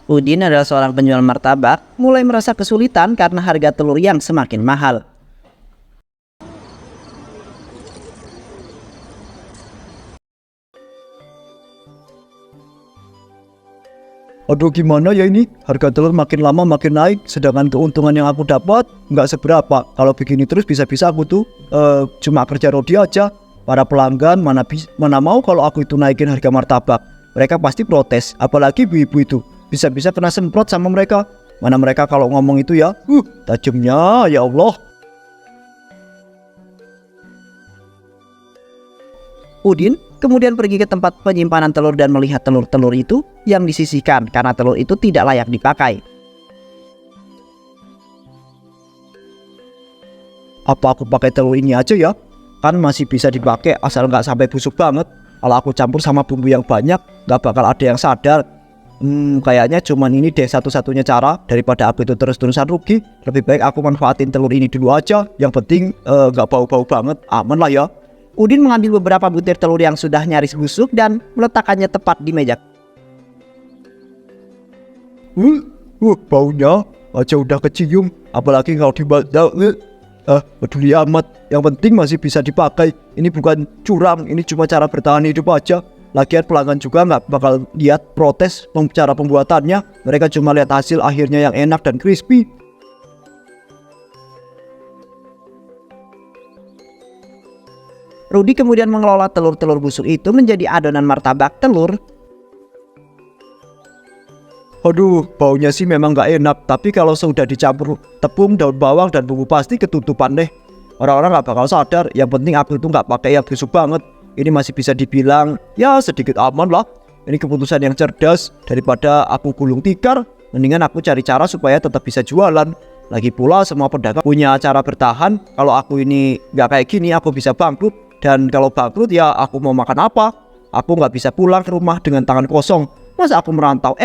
Udin adalah seorang penjual martabak, mulai merasa kesulitan karena harga telur yang semakin mahal. Aduh gimana ya ini, harga telur makin lama makin naik, sedangkan keuntungan yang aku dapat nggak seberapa. Kalau begini terus bisa-bisa aku tuh cuma kerja rodi aja. Para pelanggan mana mau kalau aku itu naikin harga martabak. Mereka pasti protes, apalagi ibu-ibu itu. Bisa-bisa kena semprot sama mereka. Mana mereka kalau ngomong itu ya, tajamnya ya Allah. Udin kemudian pergi ke tempat penyimpanan telur dan melihat telur-telur itu yang disisihkan karena telur itu tidak layak dipakai. Apa aku pakai telur ini aja ya? Kan masih bisa dipakai asal nggak sampai busuk banget. Kalau aku campur sama bumbu yang banyak, nggak bakal ada yang sadar. Kayaknya cuman ini deh satu-satunya cara. Daripada aku itu terus-terusan rugi, lebih baik aku manfaatin telur ini dulu aja. Yang penting nggak bau-bau banget, aman lah ya. Udin mengambil beberapa butir telur yang sudah nyaris busuk dan meletakkannya tepat di meja. Baunya aja udah kecium, apalagi kalau dibaca. Peduli amat, yang penting masih bisa dipakai. Ini bukan curang, ini cuma cara bertahan hidup aja. Lagian pelanggan juga nggak bakal lihat protes cara pembuatannya. Mereka cuma lihat hasil akhirnya yang enak dan crispy. Rudi kemudian mengelola telur-telur busuk itu menjadi adonan martabak telur. Aduh, baunya sih memang nggak enak, tapi kalau sudah dicampur tepung, daun bawang, dan bumbu pasti ketutupan deh. Orang-orang nggak bakal sadar, yang penting aku itu nggak pakai yang busuk banget. Ini masih bisa dibilang, ya sedikit aman lah. Ini keputusan yang cerdas, daripada aku gulung tikar, mendingan aku cari cara supaya tetap bisa jualan. Lagi pula semua pedagang punya cara bertahan, kalau aku ini nggak kayak gini, aku bisa bangkrut. Dan kalau bangkrut ya aku mau makan apa? Aku nggak bisa pulang ke rumah dengan tangan kosong. Masa aku merantau,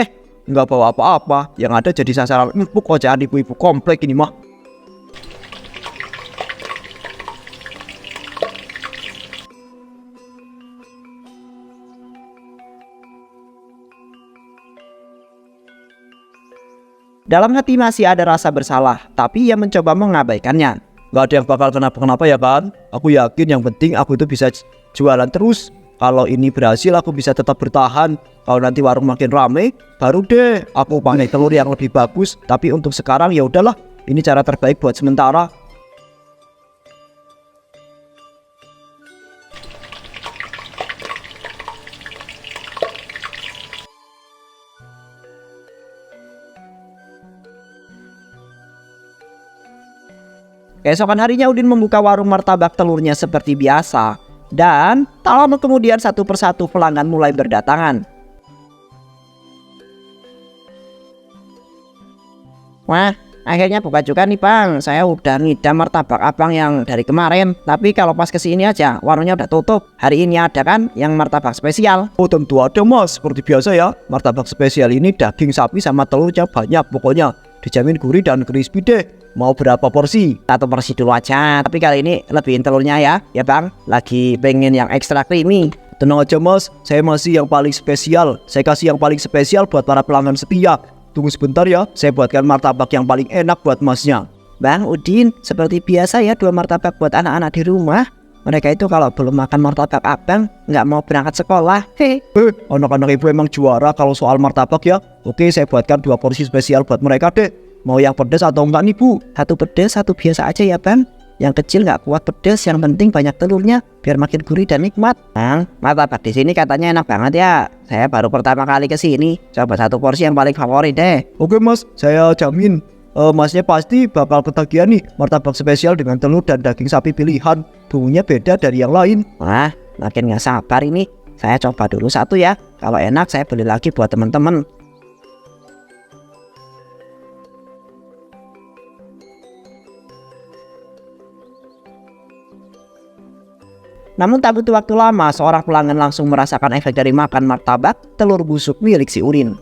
nggak bawa apa-apa, yang ada jadi sasaran empuk ocehan ibu-ibu komplek ini mah. Dalam hati masih ada rasa bersalah, tapi ia mencoba mengabaikannya. Nggak ada yang bakal kenapa-kenapa ya kan? Aku yakin yang penting aku itu bisa jualan terus. Kalau ini berhasil aku bisa tetap bertahan. Kalau nanti warung makin rame, baru deh aku pakai telur yang lebih bagus. Tapi untuk sekarang ya udahlah, ini cara terbaik buat sementara. Keesokan harinya Udin membuka warung martabak telurnya seperti biasa. Dan tak lama kemudian satu persatu pelanggan mulai berdatangan. Wah, akhirnya buka juga nih bang. Saya udah ngidam martabak abang yang dari kemarin. Tapi kalau pas kesini aja warungnya udah tutup. Hari ini ada kan yang martabak spesial? Oh tentu ada mas, seperti biasa ya. Martabak spesial ini daging sapi sama telurnya banyak pokoknya. Dijamin gurih dan crispy deh. Mau berapa porsi? Satu porsi dulu aja. Tapi kali ini lebihin telurnya ya bang. Lagi pengen yang ekstra creamy. Tenang aja mas, saya masih yang paling spesial. Saya kasih yang paling spesial buat para pelanggan setia. Tunggu sebentar ya, saya buatkan martabak yang paling enak buat masnya. Bang Udin, seperti biasa ya 2 martabak buat anak-anak di rumah. Mereka itu kalau belum makan martabak abang nggak mau berangkat sekolah. Anak-anak ibu emang juara kalau soal martabak ya. Oke, saya buatkan 2 porsi spesial buat mereka deh. Mau yang pedas atau enggak nih bu? Satu pedas, satu biasa aja ya bang. Yang kecil nggak kuat pedas, yang penting banyak telurnya biar makin gurih dan nikmat. Bang, martabak di sini katanya enak banget ya. Saya baru pertama kali ke sini. Coba satu porsi yang paling favorit deh. Oke mas, saya jamin masnya pasti bakal ketagihan nih. Martabak spesial dengan telur dan daging sapi pilihan. Bumbunya beda dari yang lain. Wah, makin nggak sabar ini. Saya coba dulu satu ya. Kalau enak saya beli lagi buat teman-teman. Namun tak butuh waktu lama, seorang pelanggan langsung merasakan efek dari makan martabak telur busuk milik si Udin.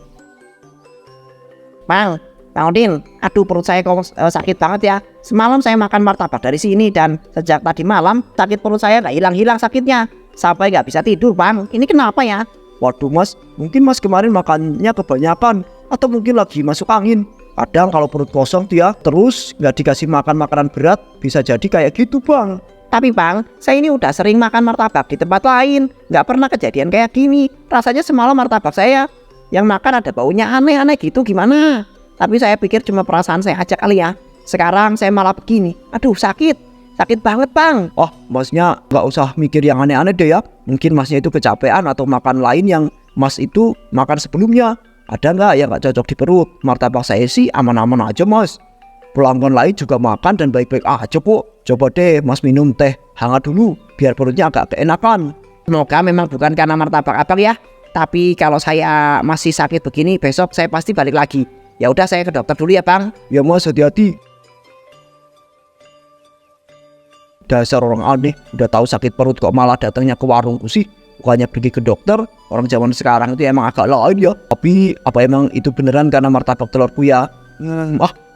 Bang Udin, aduh perut saya kok sakit banget ya. Semalam saya makan martabak dari sini dan sejak tadi malam sakit perut saya nggak hilang-hilang sakitnya. Sampai nggak bisa tidur bang, ini kenapa ya? Waduh mas, mungkin mas kemarin makannya kebanyakan. atau mungkin lagi masuk angin. Kadang kalau perut kosong tuh ya, terus nggak dikasih makan makanan berat, bisa jadi kayak gitu bang. Tapi bang, saya ini udah sering makan martabak di tempat lain, nggak pernah kejadian kayak gini. Rasanya semalam martabak saya yang makan ada baunya aneh-aneh gitu, gimana? Tapi saya pikir cuma perasaan saya aja kali ya. Sekarang saya malah begini, aduh sakit banget bang. Oh, masnya nggak usah mikir yang aneh-aneh deh ya. Mungkin masnya itu kecapean atau makan lain yang mas itu makan sebelumnya. Ada nggak yang nggak cocok di perut? Martabak saya sih aman-aman aja mas. Pelanggan lain juga makan dan baik-baik aja po. Coba deh mas minum teh hangat dulu biar perutnya agak keenakan. Semoga memang bukan karena martabak abang ya. Tapi kalau saya masih sakit begini, besok saya pasti balik lagi. Ya udah, saya ke dokter dulu ya bang. Ya mas, hati-hati. Dasar orang aneh, udah tahu sakit perut kok malah datangnya ke warungku sih. Bukannya pergi ke dokter. Orang zaman sekarang itu emang agak lain ya. Tapi apa emang itu beneran karena martabak telurku ya?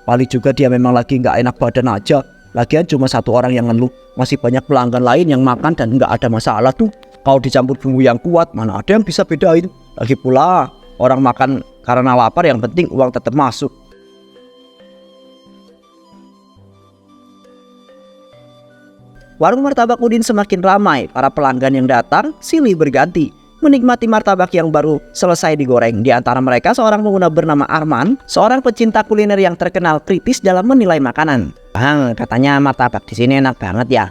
Paling juga dia memang lagi nggak enak badan aja. Lagian cuma satu orang yang ngeluh, masih banyak pelanggan lain yang makan dan nggak ada masalah tuh. Kalau dicampur bumbu yang kuat, mana ada yang bisa bedain. Lagi pula orang makan karena lapar, yang penting uang tetap masuk. Warung martabak Udin semakin ramai. Para pelanggan yang datang silih berganti menikmati martabak yang baru selesai digoreng. Di antara mereka seorang pengguna bernama Arman, seorang pecinta kuliner yang terkenal kritis dalam menilai makanan. Bang, katanya martabak di sini enak banget ya.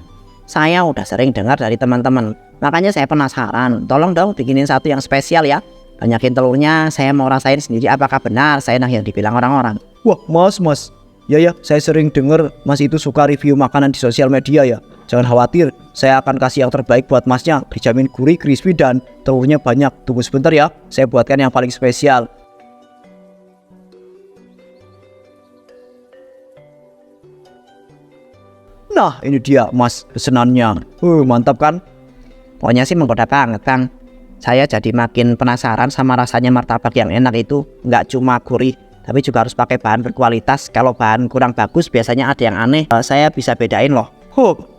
Saya udah sering dengar dari teman-teman, makanya saya penasaran. Tolong dong bikinin satu yang spesial ya. Banyakin telurnya, saya mau rasain sendiri apakah benar saya enak yang dibilang orang-orang. Wah mas. Ya, saya sering dengar mas itu suka review makanan di sosial media ya. Jangan khawatir, saya akan kasih yang terbaik buat masnya. Dijamin gurih, crispy, dan telurnya banyak. Tunggu sebentar ya, saya buatkan yang paling spesial. Nah, ini dia mas pesenannya. Mantap kan? Pokoknya sih menggoda banget bang. Saya jadi makin penasaran sama rasanya martabak yang enak itu. Nggak cuma gurih, tapi juga harus pakai bahan berkualitas. Kalau bahan kurang bagus biasanya ada yang aneh. Saya bisa bedain loh.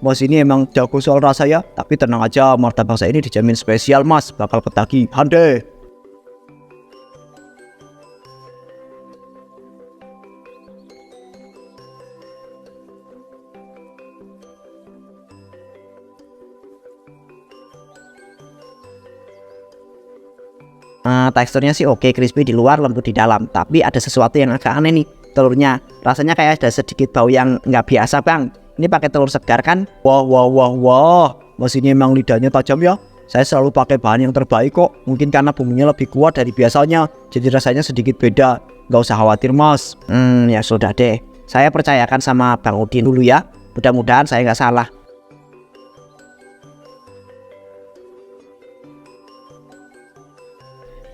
Mas ini emang jago soal rasa ya. Tapi tenang aja, martabak saya ini dijamin spesial mas. Bakal ketagihan deh. Teksturnya sih oke, crispy di luar, lembut di dalam. Tapi ada sesuatu yang agak aneh nih. Telurnya rasanya kayak ada sedikit bau yang nggak biasa bang. Ini pakai telur segar kan? Wah. Mas ini emang lidahnya tajam ya. Saya selalu pakai bahan yang terbaik kok. Mungkin karena bumbunya lebih kuat dari biasanya, jadi rasanya sedikit beda. Gak usah khawatir mas. Ya sudah deh. Saya percayakan sama Bang Udin dulu ya. Mudah-mudahan saya nggak salah.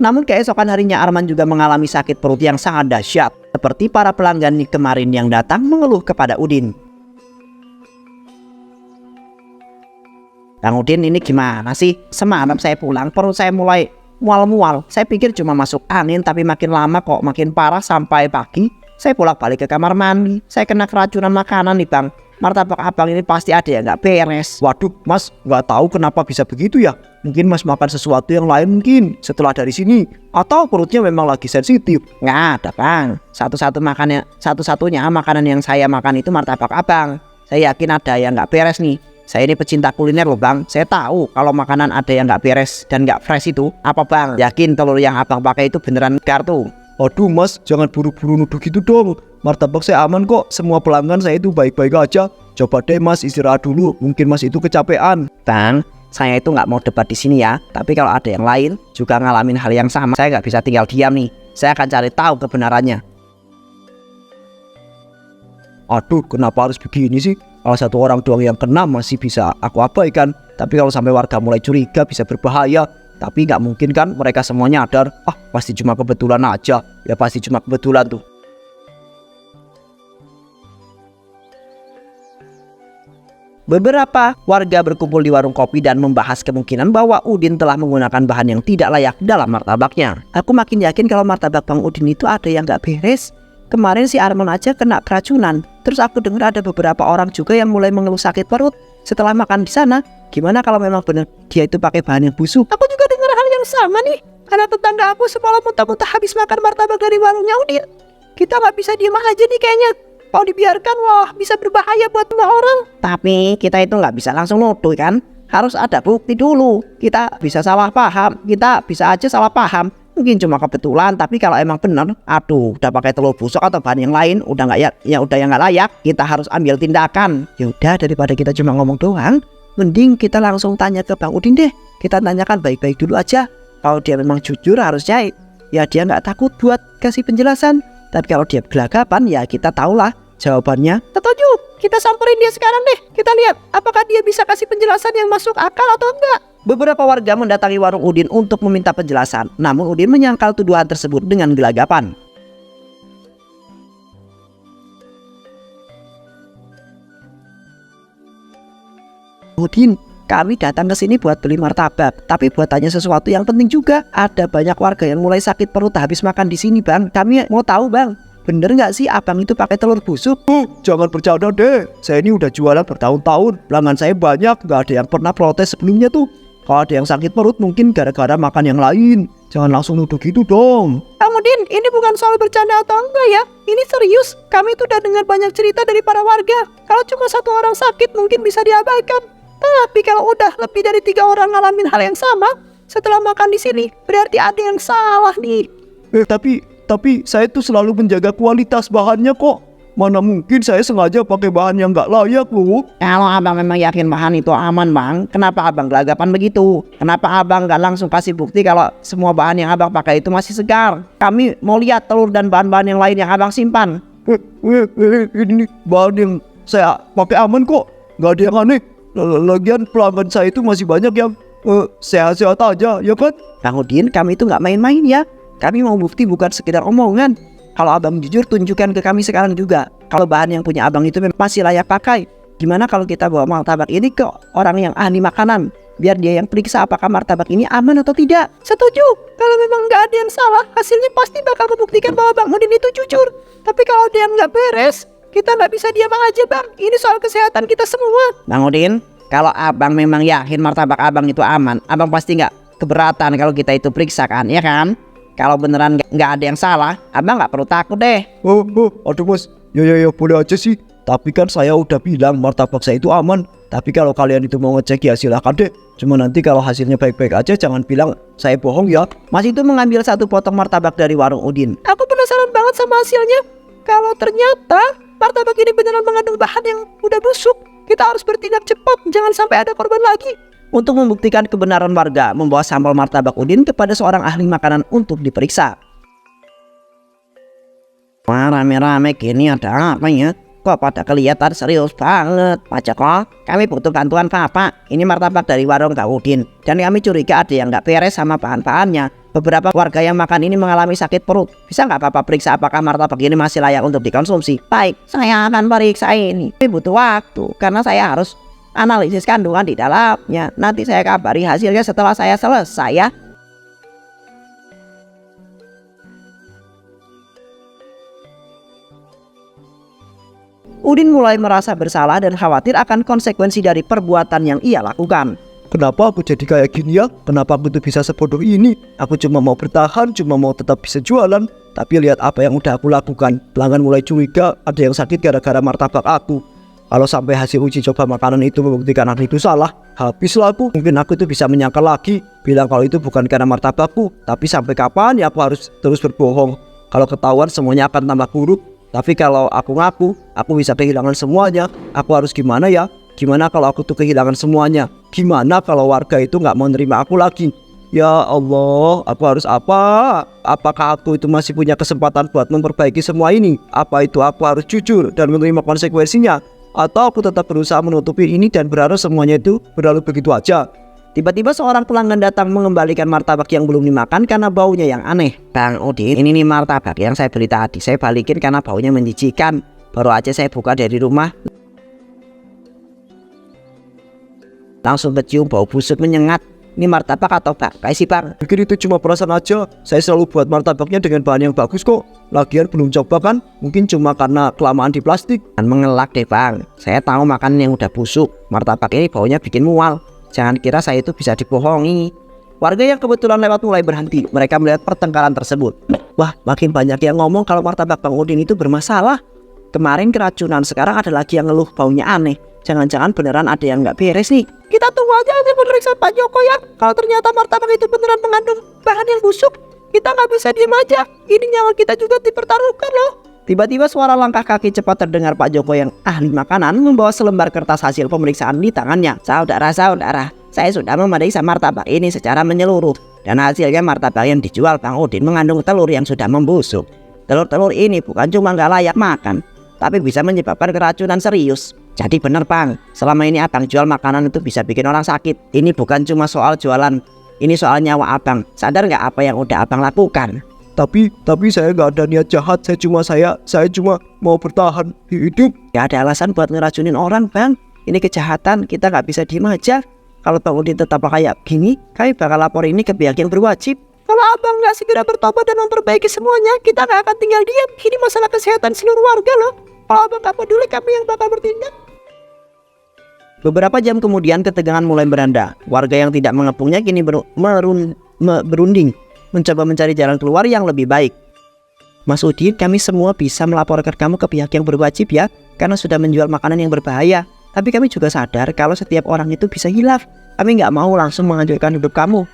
Namun keesokan harinya Arman juga mengalami sakit perut yang sangat dahsyat. Seperti para pelanggan kemarin yang datang mengeluh kepada Udin. Bang Udin, ini gimana sih? Semalam saya pulang perut saya mulai mual-mual. Saya pikir cuma masuk angin, tapi makin lama kok makin parah. Sampai pagi saya bolak-balik ke kamar mandi. Saya kena keracunan makanan nih bang. Martabak abang ini pasti ada yang nggak beres. Waduh mas, nggak tahu kenapa bisa begitu ya. Mungkin mas makan sesuatu yang lain mungkin setelah dari sini. Atau perutnya memang lagi sensitif. Nggak ada bang. Satu-satunya makanan yang saya makan itu martabak abang. Saya yakin ada yang nggak beres nih. Saya ini pecinta kuliner loh bang. Saya tahu kalau makanan ada yang nggak beres dan nggak fresh itu apa bang. Yakin telur yang abang pakai itu beneran kartu. Aduh mas, jangan buru-buru nuduh gitu dong. Martabak saya aman kok. Semua pelanggan saya itu baik-baik aja. Coba deh mas istirahat dulu. Mungkin mas itu kecapean. Bang, saya itu nggak mau debat di sini ya. Tapi kalau ada yang lain juga ngalamin hal yang sama, saya nggak bisa tinggal diam nih. Saya akan cari tahu kebenarannya. Aduh, kenapa harus begini sih? Kalau satu orang doang yang kena masih bisa aku abaikan. Tapi kalau sampai warga mulai curiga bisa berbahaya. Tapi nggak mungkin kan mereka semua nyadar. Pasti cuma kebetulan aja. Ya pasti cuma kebetulan tuh. Beberapa warga berkumpul di warung kopi dan membahas kemungkinan bahwa Udin telah menggunakan bahan yang tidak layak dalam martabaknya. Aku makin yakin kalau martabak Bang Udin itu ada yang nggak beres. Kemarin si Arman aja kena keracunan. Terus aku dengar ada beberapa orang juga yang mulai mengeluh sakit perut setelah makan di sana. Gimana kalau memang benar dia itu pakai bahan yang busuk? Aku juga dengar hal yang sama nih. Anak tetangga aku semalam muntah-muntah habis makan martabak dari warungnya Udin. Kita nggak bisa diem aja nih kayaknya. Kalau dibiarkan, wah bisa berbahaya buat semua orang. Tapi kita itu nggak bisa langsung nuduh kan. Harus ada bukti dulu. Kita bisa salah paham. Kita bisa aja salah paham. Mungkin cuma kebetulan. Tapi kalau emang bener, aduh, udah pakai telur busuk atau bahan yang lain, udah nggak udah yang nggak layak. Kita harus ambil tindakan. Yaudah, daripada kita cuma ngomong doang, mending kita langsung tanya ke Bang Udin deh. Kita tanyakan baik-baik dulu aja. Kalau dia memang jujur harusnya ya dia nggak takut buat kasih penjelasan. Tapi kalau dia gelagapan ya kita tahulah jawabannya. Setuju, kita samperin dia sekarang deh. Kita lihat apakah dia bisa kasih penjelasan yang masuk akal atau enggak. Beberapa warga mendatangi warung Udin untuk meminta penjelasan. Namun Udin menyangkal tuduhan tersebut dengan gelagapan. Udin, kami datang ke sini buat beli martabak, tapi buat tanya sesuatu yang penting juga. Ada banyak warga yang mulai sakit perut habis makan di sini, Bang. Kami mau tahu, Bang. Bener nggak sih abang itu pakai telur busuk? Jangan bercanda deh. Saya ini udah jualan bertahun-tahun. Pelanggan saya banyak, nggak ada yang pernah protes sebelumnya tuh. Kalau ada yang sakit perut mungkin gara-gara makan yang lain. Jangan langsung nuduh gitu dong. Bang Udin, ini bukan soal bercanda atau enggak ya. Ini serius. Kami tuh udah dengar banyak cerita dari para warga. Kalau cuma satu orang sakit mungkin bisa diabaikan. Tapi kalau udah lebih dari 3 orang ngalamin hal yang sama setelah makan di sini, berarti ada yang salah nih. Tapi saya tuh selalu menjaga kualitas bahannya kok. Mana mungkin saya sengaja pakai bahan yang nggak layak loh. Kalau abang memang yakin bahan itu aman, Bang, kenapa abang gelagapan begitu? Kenapa abang nggak langsung kasih bukti kalau semua bahan yang abang pakai itu masih segar? Kami mau lihat telur dan bahan-bahan yang lain yang abang simpan. Ini bahan yang saya pakai aman kok. Nggak ada yang aneh. Lagian pelanggan saya itu masih banyak yang sehat-sehat aja, ya kan? Bang Udin, kami itu nggak main-main ya. Kami mau bukti bukan sekedar omongan. Kalau abang jujur, tunjukkan ke kami sekarang juga. Kalau bahan yang punya abang itu masih layak pakai. Gimana kalau kita bawa martabak ini ke orang yang ahli makanan? Biar dia yang periksa apakah martabak ini aman atau tidak. Setuju. Kalau memang nggak ada yang salah, hasilnya pasti bakal membuktikan bahwa Bang Udin itu jujur. Tapi kalau dia nggak beres, kita nggak bisa diam aja, Bang. Ini soal kesehatan kita semua. Bang Udin, kalau abang memang yakin martabak abang itu aman, abang pasti nggak keberatan kalau kita itu periksa kan, ya kan? Kalau beneran nggak ada yang salah, abang nggak perlu takut deh. Aduh mas, ya boleh aja sih. Tapi kan saya udah bilang martabak saya itu aman. Tapi kalau kalian itu mau ngecek ya silakan deh. Cuma nanti kalau hasilnya baik-baik aja, jangan bilang saya bohong ya. Mas itu mengambil satu potong martabak dari warung Udin. Aku penasaran banget sama hasilnya. Kalau ternyata martabak ini beneran mengandung bahan yang udah busuk, kita harus bertindak cepat, jangan sampai ada korban lagi. Untuk membuktikan kebenaran warga, membawa sampel martabak Udin kepada seorang ahli makanan untuk diperiksa. Wah, rame-rame gini ada apa ya? Kok pada kelihatan serius banget? Pak Joko, kami butuh bantuan Bapak. Ini martabak dari warung Kak Udin. Dan kami curiga ada yang nggak beres sama bahan-bahannya. Beberapa warga yang makan ini mengalami sakit perut. Bisa nggak Bapak periksa apakah martabak ini masih layak untuk dikonsumsi? Baik, saya akan periksa ini. Tapi butuh waktu, karena saya harus analisis kandungan di dalamnya. Nanti saya kabari hasilnya setelah saya selesai ya. Udin mulai merasa bersalah dan khawatir akan konsekuensi dari perbuatan yang ia lakukan. Kenapa aku jadi kayak gini ya? Kenapa aku tuh bisa sebodoh ini? Aku cuma mau bertahan, cuma mau tetap bisa jualan. Tapi lihat apa yang udah aku lakukan. Pelanggan mulai curiga ada yang sakit gara-gara martabak aku. Kalau sampai hasil uji coba makanan itu membuktikan aku itu salah, habislah aku. Mungkin aku itu bisa menyangkal lagi, bilang kalau itu bukan karena martabakku. Tapi sampai kapan ya aku harus terus berbohong? Kalau ketahuan semuanya akan tambah buruk. Tapi kalau aku ngaku, aku bisa kehilangan semuanya. Aku harus gimana ya? Gimana kalau aku tuh kehilangan semuanya? Gimana kalau warga itu nggak mau nerima aku lagi? Ya Allah, aku harus apa? Apakah aku itu masih punya kesempatan buat memperbaiki semua ini? Apa itu aku harus jujur dan menerima konsekuensinya? Atau aku tetap berusaha menutupi ini dan berharap semuanya itu berlalu begitu aja? Tiba-tiba seorang pelanggan datang mengembalikan martabak yang belum dimakan karena baunya yang aneh. Bang Udin, ini nih martabak yang saya beli tadi. Saya balikin karena baunya menjijikan. Baru aja saya buka dari rumah, langsung kecium bau busuk menyengat. Ini martabak atau bangkai sih, Bang? Mungkin itu cuma perasaan aja. Saya selalu buat martabaknya dengan bahan yang bagus kok. Lagian belum coba kan? Mungkin cuma karena kelamaan di plastik. Dan mengelak deh, Bang. Saya tahu makanan yang udah busuk. Martabak ini baunya bikin mual. Jangan kira saya itu bisa dibohongi. Warga yang kebetulan lewat mulai berhenti. Mereka melihat pertengkaran tersebut. Wah, makin banyak yang ngomong kalau martabak Bang Udin itu bermasalah. Kemarin keracunan, sekarang ada lagi yang ngeluh baunya aneh. Jangan-jangan beneran ada yang nggak beres nih. Kita tunggu aja nanti pemeriksa Pak Joko ya. Kalau ternyata martabak itu beneran mengandung bahan yang busuk, kita nggak bisa diem aja. Ini nyawa kita juga dipertaruhkan loh. Tiba-tiba suara langkah kaki cepat terdengar. Pak Joko yang ahli makanan membawa selembar kertas hasil pemeriksaan di tangannya. Saudara-saudara, saya sudah memeriksa martabak ini secara menyeluruh. Dan hasilnya martabak yang dijual Bang Udin mengandung telur yang sudah membusuk. Telur-telur ini bukan cuma nggak layak makan, tapi bisa menyebabkan keracunan serius. Jadi bener Bang, selama ini abang jual makanan itu bisa bikin orang sakit. Ini bukan cuma soal jualan, ini soal nyawa abang. Sadar nggak apa yang udah abang lakukan? Tapi saya nggak ada niat jahat. Saya cuma mau bertahan hidup. Gak ada alasan buat ngeracunin orang Bang. Ini kejahatan, kita nggak bisa diem aja. Kalau Bang Udin tetap kayak gini, kami bakal lapor ini ke pihak yang berwajib. Kalau abang nggak segera bertobat dan memperbaiki semuanya, kita nggak akan tinggal diam. Ini masalah kesehatan seluruh warga loh. Kalau abang nggak peduli, kami yang bakal bertindak. Beberapa jam kemudian ketegangan mulai meranda. Warga yang tidak mengepungnya kini berunding, mencoba mencari jalan keluar yang lebih baik. Mas Udin, kami semua bisa melaporkan kamu ke pihak yang berwajib ya, karena sudah menjual makanan yang berbahaya. Tapi kami juga sadar kalau setiap orang itu bisa hilaf. Kami nggak mau langsung menghancurkan hidup kamu.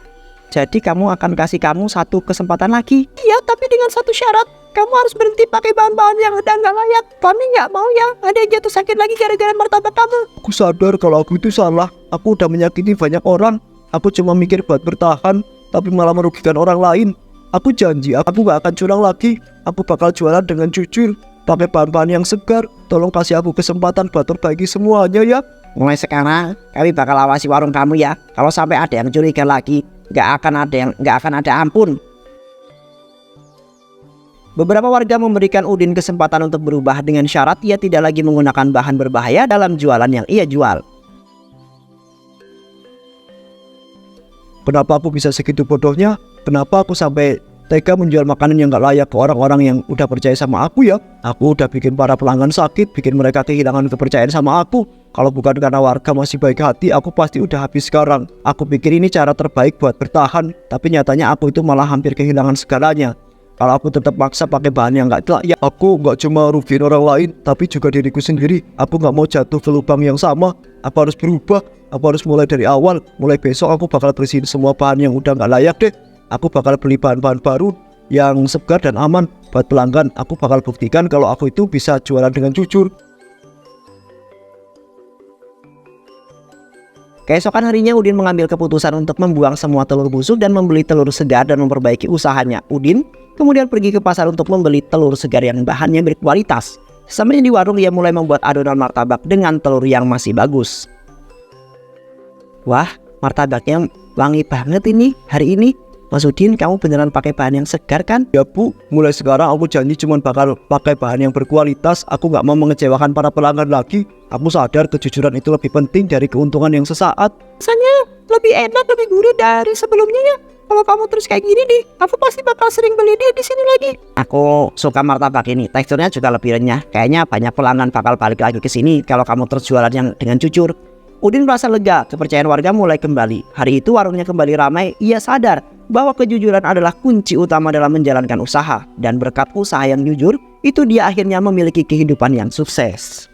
Jadi kamu akan kasih kamu satu kesempatan lagi. Iya, tapi dengan satu syarat. Kamu harus berhenti pakai bahan-bahan yang udah nggak layak. Kami nggak mau ya ada yang jatuh sakit lagi gara-gara martabak kamu. Aku sadar kalau aku itu salah. Aku udah menyakiti banyak orang. Aku cuma mikir buat bertahan, tapi malah merugikan orang lain. Aku janji aku gak akan curang lagi. Aku bakal jualan dengan jujur, pakai bahan-bahan yang segar. Tolong kasih aku kesempatan buat perbaiki semuanya ya. Mulai sekarang kami bakal awasi warung kamu ya. Kalau sampai ada yang curiga lagi, nggak akan ada ampun. Beberapa warga memberikan Udin kesempatan untuk berubah dengan syarat ia tidak lagi menggunakan bahan berbahaya dalam jualan yang ia jual. Kenapa aku bisa segitu bodohnya? Kenapa aku sampai tega menjual makanan yang gak layak ke orang-orang yang udah percaya sama aku ya? Aku udah bikin para pelanggan sakit, bikin mereka kehilangan kepercayaan sama aku. Kalau bukan karena warga masih baik hati, aku pasti udah habis sekarang. Aku pikir ini cara terbaik buat bertahan, tapi nyatanya aku itu malah hampir kehilangan segalanya. Kalau aku tetap maksa pakai bahan yang gak layak, aku gak cuma rugiin orang lain, tapi juga diriku sendiri. Aku gak mau jatuh ke lubang yang sama. Aku harus berubah, aku harus mulai dari awal. Mulai besok aku bakal bersihin semua bahan yang udah gak layak deh. Aku bakal beli bahan-bahan baru yang segar dan aman buat pelanggan. Aku bakal buktikan kalau aku itu bisa jualan dengan jujur. Keesokan harinya Udin mengambil keputusan untuk membuang semua telur busuk dan membeli telur segar dan memperbaiki usahanya. Udin kemudian pergi ke pasar untuk membeli telur segar yang bahannya berkualitas. Sesampainya di warung ia mulai membuat adonan martabak dengan telur yang masih bagus. Wah, martabaknya wangi banget ini hari ini. Mas Udin, kamu beneran pakai bahan yang segar kan? Ya Bu, mulai sekarang aku janji cuma bakal pakai bahan yang berkualitas. Aku gak mau mengecewakan para pelanggan lagi. Aku sadar kejujuran itu lebih penting dari keuntungan yang sesaat. Rasanya lebih enak, lebih gurih dari sebelumnya ya. Kalau kamu terus kayak gini nih, aku pasti bakal sering beli dia di sini lagi. Aku suka martabak ini, teksturnya juga lebih renyah. Kayaknya banyak pelanggan bakal balik lagi ke sini kalau kamu terus jualan yang dengan jujur. Udin merasa lega, kepercayaan warga mulai kembali. Hari itu warungnya kembali ramai. Ia sadar bahwa kejujuran adalah kunci utama dalam menjalankan usaha. Dan berkat usaha yang jujur, itu dia akhirnya memiliki kehidupan yang sukses.